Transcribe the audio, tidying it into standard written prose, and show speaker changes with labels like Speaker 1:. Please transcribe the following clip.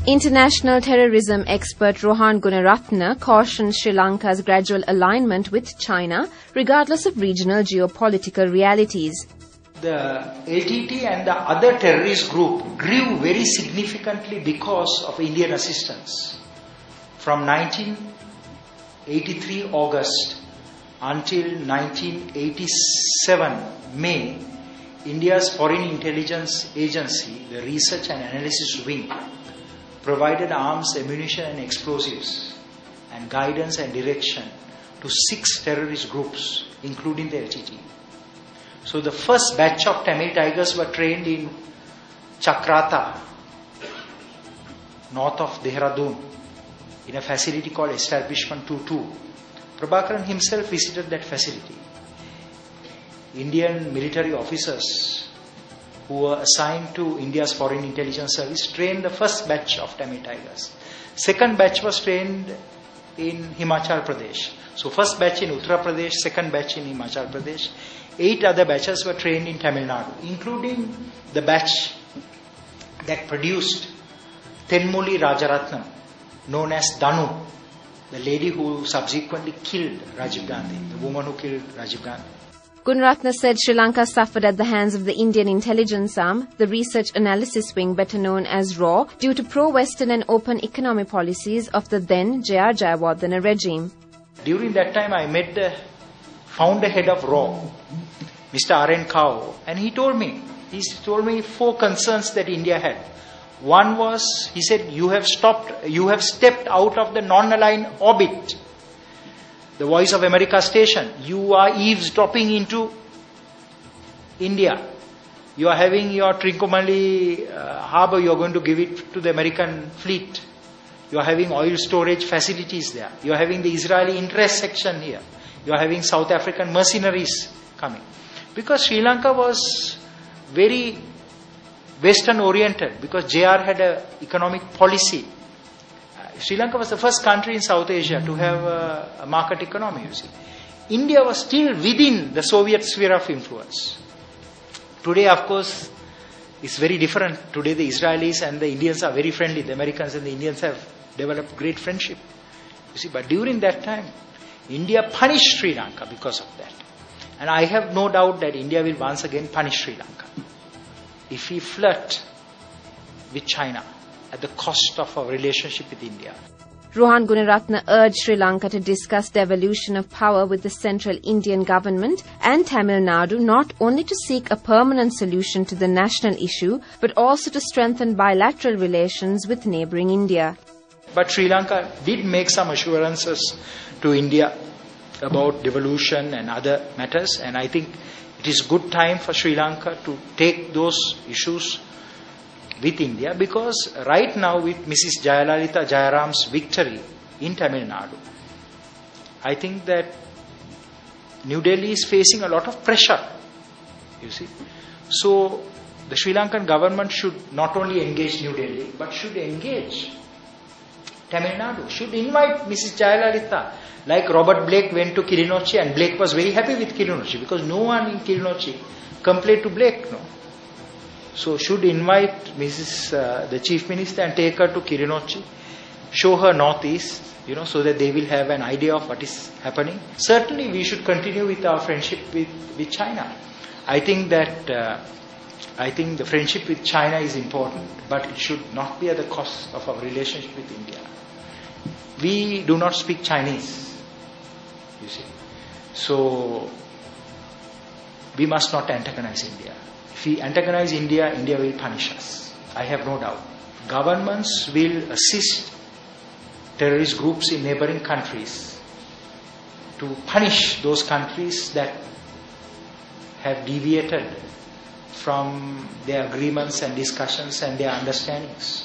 Speaker 1: International terrorism expert Rohan Gunaratne cautioned Sri Lanka's gradual alignment with China, regardless of regional geopolitical realities.
Speaker 2: The LTTE and the other terrorist group grew very significantly because of Indian assistance. From 1983 August until 1987 May, India's Foreign Intelligence Agency, the Research and Analysis Wing, provided arms, ammunition and explosives and guidance and direction to 6 terrorist groups, including the LTTE. So the first batch of Tamil Tigers were trained in Chakrata, north of Dehradun, in a facility called Establishment 22. Prabhakaran himself visited that facility. Indian military officers who were assigned to India's Foreign Intelligence Service trained the first batch of Tamil Tigers. Second batch was trained in Himachal Pradesh. So first batch in Uttar Pradesh, second batch in Himachal Pradesh. 8 other batches were trained in Tamil Nadu, including the batch that produced Thenmozhi Rajaratnam, known as Dhanu, the lady who subsequently killed Rajiv Ghandi, the woman who killed Rajiv Ghandi.
Speaker 1: Gunaratne said Sri Lanka suffered at the hands of the Indian intelligence arm, the Research Analysis Wing, better known as RAW, due to pro-Western and open economy policies of the then JR Jayawardana regime.
Speaker 2: During that time, I met the founder head of RAW, Mr. R.N. Kao, and he told me 4 concerns that India had. One was, he said, you have stepped out of the non-aligned orbit, the Voice of America station. You are eavesdropping into India. You are having your Trincomalee harbor, you are going to give it to the American fleet. You are having oil storage facilities there. You are having the Israeli interest section here. You are having South African mercenaries coming. Because Sri Lanka was very Western oriented, because JR had an economic policy. Sri Lanka was the first country in South Asia to have a market economy, you see. India was still within the Soviet sphere of influence. Today, of course, it's very different. Today, the Israelis and the Indians are very friendly. The Americans and the Indians have developed great friendship. You see, but during that time, India punished Sri Lanka because of that. And I have no doubt that India will once again punish Sri Lanka if we flirt with China at the cost of our relationship with India.
Speaker 1: Rohan Gunaratna urged Sri Lanka to discuss devolution of power with the central Indian government and Tamil Nadu, not only to seek a permanent solution to the national issue, but also to strengthen bilateral relations with neighbouring India.
Speaker 2: But Sri Lanka did make some assurances to India about devolution and other matters, and I think it is good time for Sri Lanka to take those issues with India, because right now with Mrs. Jayalalitha Jayaram's victory in Tamil Nadu, I think that New Delhi is facing a lot of pressure, you see. So the Sri Lankan government should not only engage New Delhi, but should engage Tamil Nadu, should invite Mrs. Jayalalitha, like Robert Blake went to Kilinochchi, and Blake was very happy with Kilinochchi, because no one in Kilinochchi complained to Blake, no. So should invite the Chief Minister and take her to Kilinochchi, show her Northeast, so that they will have an idea of what is happening. Certainly we should continue with our friendship with China. I think that the friendship with China is important, but it should not be at the cost of our relationship with India. We do not speak Chinese, you see. So we must not antagonize India. If we antagonize India, India will punish us. I have no doubt. Governments will assist terrorist groups in neighboring countries to punish those countries that have deviated from their agreements and discussions and their understandings.